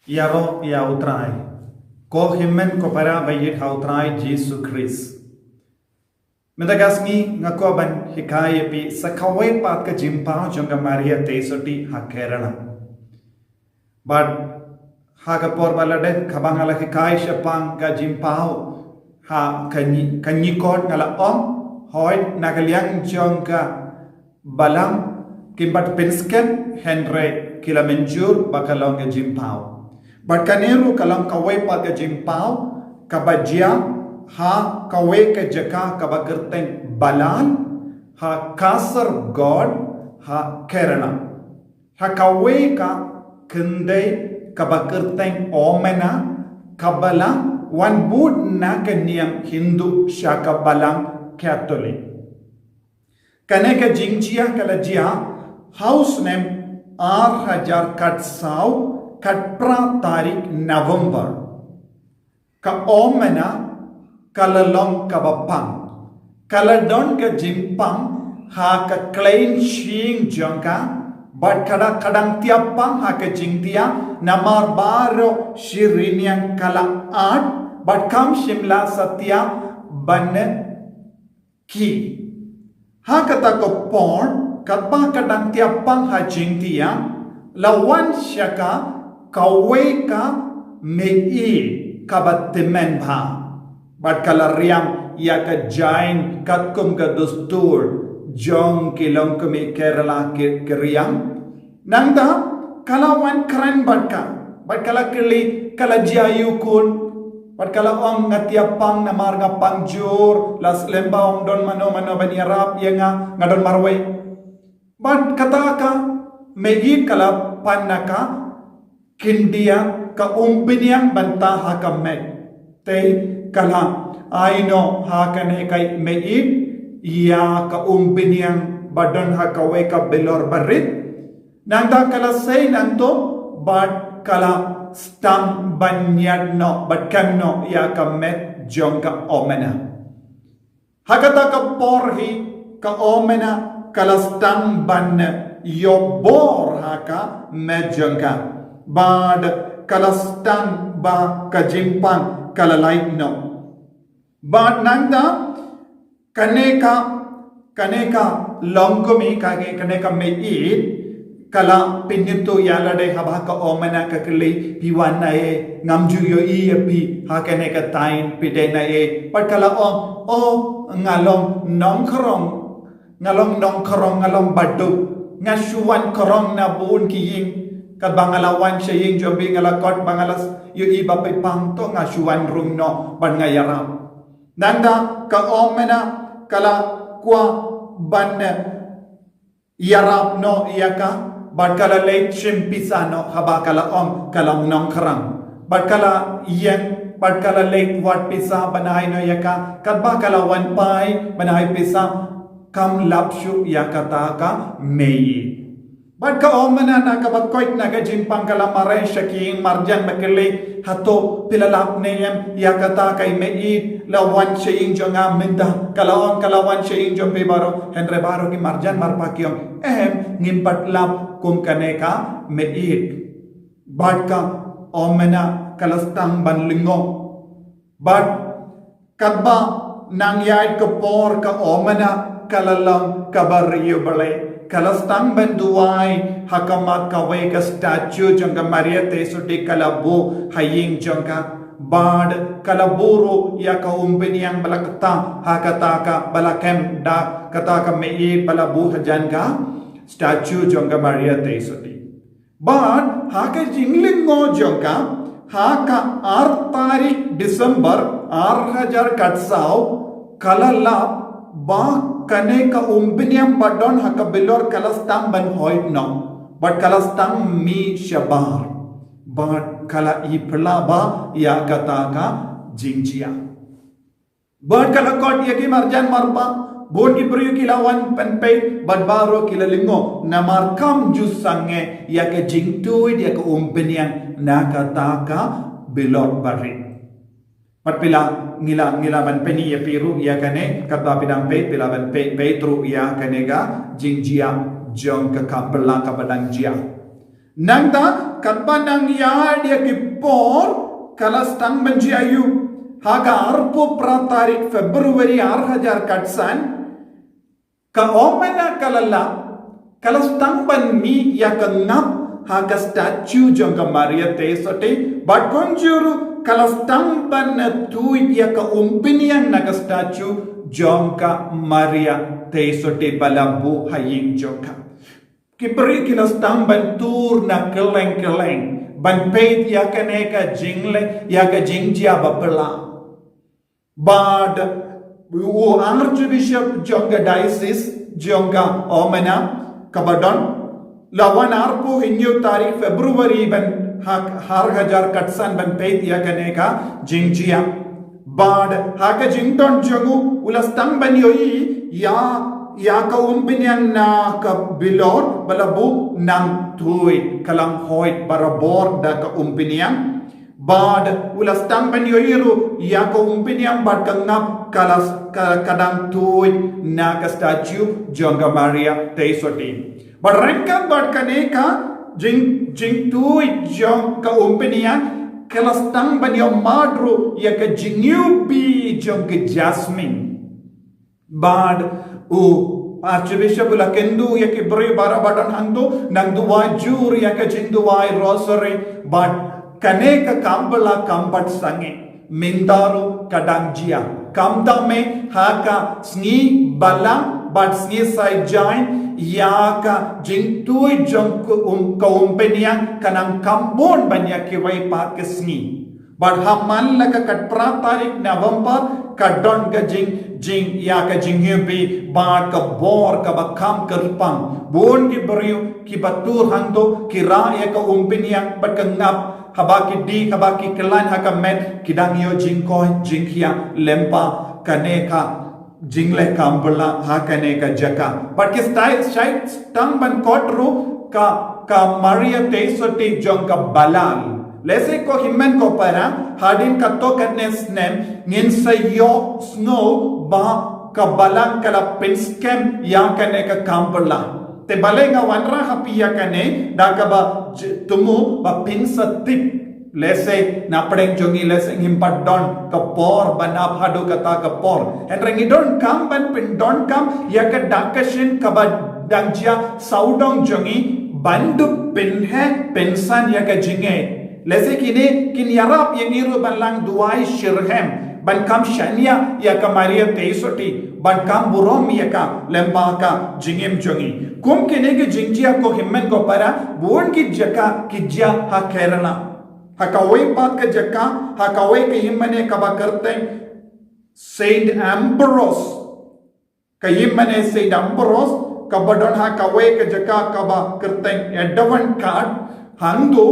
Yaro ya utrai. Ko himmen ko para bayit ha utrai Jesus Christ. Madagasni ngakoban hikaya pi sakawai pat ka jimpa jonga Maria Tesoti ha Kerala. But hagapor balade kabangala hikaya shapang ka jimpao ha kanyikot ngala hoy nagaliang jonga balam kimbat pinsken Henry kilamenjur bakalong ka jimpao. But kaneru kalang kawai pat ka jimpao kabajia ha kawai ka jaka kabagerteng balan ha kasar God ha Kerala ha kawai ka kendai kabagerteng omena kabala wan bud na kaniam Hindu syaka balang Catholic kane ka jingcia kala jia house name R1000 katsau Katpra tarik November ka omena kalalong kabapang kaladon ka jimpang ha ka klein shing jongka but kadang tiapang ha ka jingtia namar baro shirinyang kala art but kam shimla satya ban ki ha kata ko porn katpa kadang tiapang ha jingtia lawan syaka kawai ka mei kabatimen bha but kalariam ya ka jain katkum ka dustur jong kilong kumi Kerala kiriam nangda kalawan keren but kala kili kala jayukun but kala ong ngatiapang namar nga pangjur las lembaong don mano banyarap yenga ngadon marway but kataka mei kala panaka kindia ka umpiniang banta ha kamet te kala aino ha kane kay meit ya ka umpiniang badon ha kaway ka belor barit nanda kala say nanto bad kala stang banyad no bad kamno ya kamet jong ka omena hakata ka porhi ka omena kala stang ban yobor ha ka medjong ka bad kalastang ba kajimpang kalalait no bad nangda kaneka longgomi kage kaneka meit kala pinito yala de haba ka omana kakli piwan na e ngamju yo i pi ha kaneka tain pide na e pat kala ngalong nongkrong ngalong badu ngasuan krong na bun kiying kat bangalawan siya yung jobi ngalakot bangalas yung iba pa pangto nga syuan rung no ban nga yaram nanda ka omena kala kwa ban yarap no iyaka bad kala late shimpisa no haba kala kalang nong karang bad kala yen bad kala late wat pisa banahay no iyaka kat ba kala wan pai banahay pisa kam lapshu iyaka ka mei Bad ka omana na kabagkoit na gajimpang kalamaray shaking marjan makili hato pilalap niyem yakata kay meit lawan siya yung nga minda kalawan siya yung baro henre baro ki marjan marpakyong ngimpat lap kung kaneka meit bad ka omana kalastang banlingo bad kadba nangyayad ka por ka omana kalalang kabariyo balay kalastang banduay hakamat kaway ka statue jangka Maria Tesoti kalabu haying jangka bad kalaburo ya ka umpiniyang balakta hakataka balakem da kataka mei balabu hajan ka statue jangka Maria Tesoti bad haka jinglingo jangka haka 8 tarik December 8,000 katsau kalala ba kane ka umpiniam badon hakabilor kalastang ban hoit no but kalastang mi shabar but kala ipla ba ya kata ka jingjia but kala kot yagi marjan marpa bon ibriyo kilawan penpe but baro kilalingo na markam jusange ya ka jingtu ya ka umpiniam na kata ka bilor bari patpila ngila ban peni ya piru ya kane katba pidang pe pila ban pe petru ya kanega jingjia jong ka kapela ka badang jia Nangda katbanang yadia kipor kalastang banji ayu. Haga arpo pratarik Februari 6,000 katsan. Ka omena kalala kalastang ban mi yakangap haga statue jongga Maria Tesote. But konjuru kalastang ban tuit yaka umpinian naga statue jongga Maria Tesote balabu haying jongga. Kipri kalastang ban tur na keleng-keleng. Ban peit yaka neka jingle yaka jingjia bapela. But Archbishop Jongga Diocese Jongga Omena Kabadon lawan arpo hinyu tarikh Februari ban 6,000 katsan ban peit yakaneka jingjia. But haka jington jongu ulastang ban yoi ya ka umpinyan na ka bilor balabu nang tuit kalang hoit barabor da ka umpinyan. Bad ulastang ban yoiru ya ka umpinyan bad kangap kalas kadang tuit na ka statue Jongga Maria Teisoti. Bad rengka bad kaneka jing tuit jong ka umpinyan kalastang ban yo madru ya ka jingyubi jong ka Jasmine. Bad Archbishop Lakendu yakibri barabadan hangdu nang duwa jur yaka jingduwa rosary but kaneka kambala kambat sange mindaru kadangjia kamdame haka sngi balang but sngi sai jain yaka jingtui jong kaumpenian kanang kambon banyak kiwai pak sngi but haman laka kat pratarik November kadon ka jing yaka jinghubi bad ka bor ka bakam kerpang bon ki beriu ki batur hangdo ki ra yaka umpenian bat kangap habaki di habaki kelan hakamet kidangyo jingkoi jingkhia lempa kaneka jingle kambala hakaneka jaka but ki style tang ban kotru ka Maria Teisoti jongka balal lese ko himmen ko para hadin katto katnes nem ngin sayo snow ba ka balang kala pinskem yakaneka kambala te balenga wanra hapiya kane dakaba tumu ba pinsa tip lese napadeng jongi lese himpadon kapor banap hadu kata kapor and rengidon kam ban pin don kam yaka dakashin kaba dangjia saudong jongi bandu pinhe pensan yaka jinge lese kini kin yarap yangiru banlang duai shirhem ban kam shania yaka Maria Teisoti ban kam burom yaka lembaka jingem jongi kum kene ke jingjia ko himmen ko para bon ki jaka kijja ha Kerala hakawai pat ka jaka hakawai ke himmene kaba karte Saint Ambrose ka himmene Saint Ambrose kabadon hakawai ke jaka kaba karte edawan card hangdo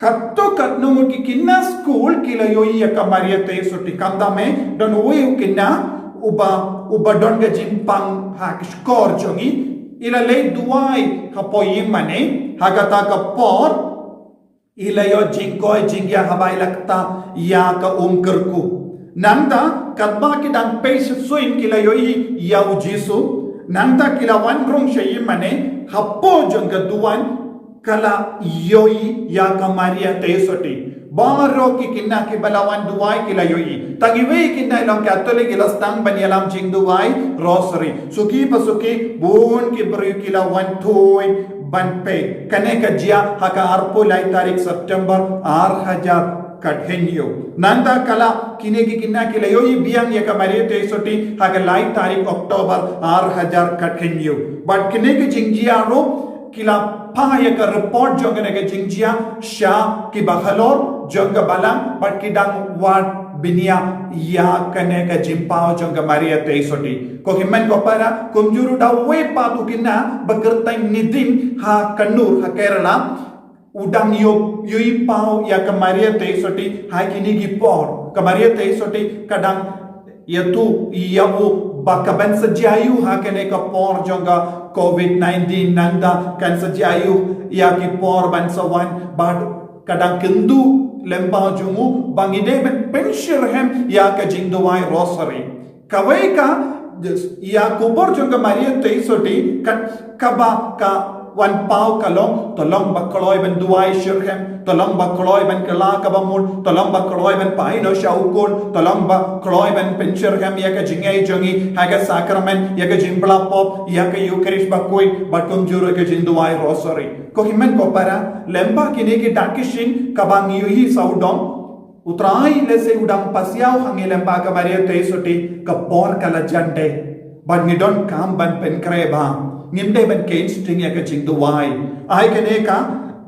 katto katno ki kinna school kila yoi yaka Maria Teisoti kamdame don oi kinna uba don ga jimpang ha skor jongi ila lei duai hapoyi mane hagata ka por ila yo jingkoi jingya habai lakta ya ka umkerku nanda katba ki dang peish suin kila yoi ya ujisu nanda kila wan krong shayi mane hapo jonga duan kala yoi ya ka Maria Teisoti baro ki kinna ki balawan duai kila yoi tagiwe kinna ilong Catholic ilastang banyalam jing duai rosary suki pasuki bun ki beri kila wan toy banpe kaneka jia haka arpo lai tarik September 6,000 kadhenyo nanda kala kinegi kinna kila yoi biang ya ka Maria Teisoti haka lai tarik October 6,000 kadhenyo but kinegi jingjia ro kila pahaya ka report jongga nega jingjia sha ki bakhalor jongga balang but kidang wat binia ya kaneka jimpao jongga Maria Teisoti ko himmen ko para kumjuru da we patu kinna bagertang nidin ha Kannur ha Kerala udang yoi pau ya ka Maria Teisoti ha kini gi por ka Maria Teisoti kadang yatu yabu bakaban sajayu ha kaneka por jongga COVID-19 nanda kan sajayu ya ki por ban sawan bad kadang kendu lembau jungu bangide ben penshirhem ya ka jingdowai rosary kawai ka ya kubor jongga Maria Teisoti kat kaba ka wan pau kalong tolong bakloi ben duai shirhem tolong bakloi ben kala kabamul tolong bakloi ben paino shaukun tolong bakloi ben penshirhem yaka jingai jongi haga sacrament yaka jimbla pop yaka eucharist bakoi batum juro ke jinduai rosary ko himen ko para lemba kini ki dakishin kabang yuhi saudom utrai lese udang pasiau hangi lemba ka maria teisoti ka por kala jante ban ngidon kam ban penkre ba ngimde ban kain sting ya ka jingduai ai kene ka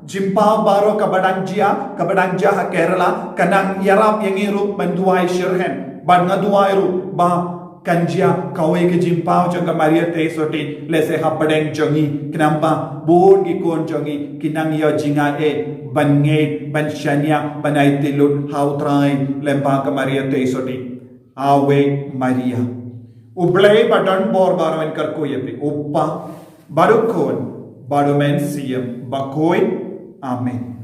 jimpa baro kabadangja ha Kerala kanang yarap yang iru banduai shirhen ban ngaduai ru ba kanjia kawe ke jimpa janga maria teisoti lese hapadeng jongi kinamba bon gi kon jongi kinang yo jinga ban nge ban shania banai tilut hautrai lempa ka maria teisoti awe maria ublay badan bor baroen karkoyete uppa barukon badomen siem bakoy amen.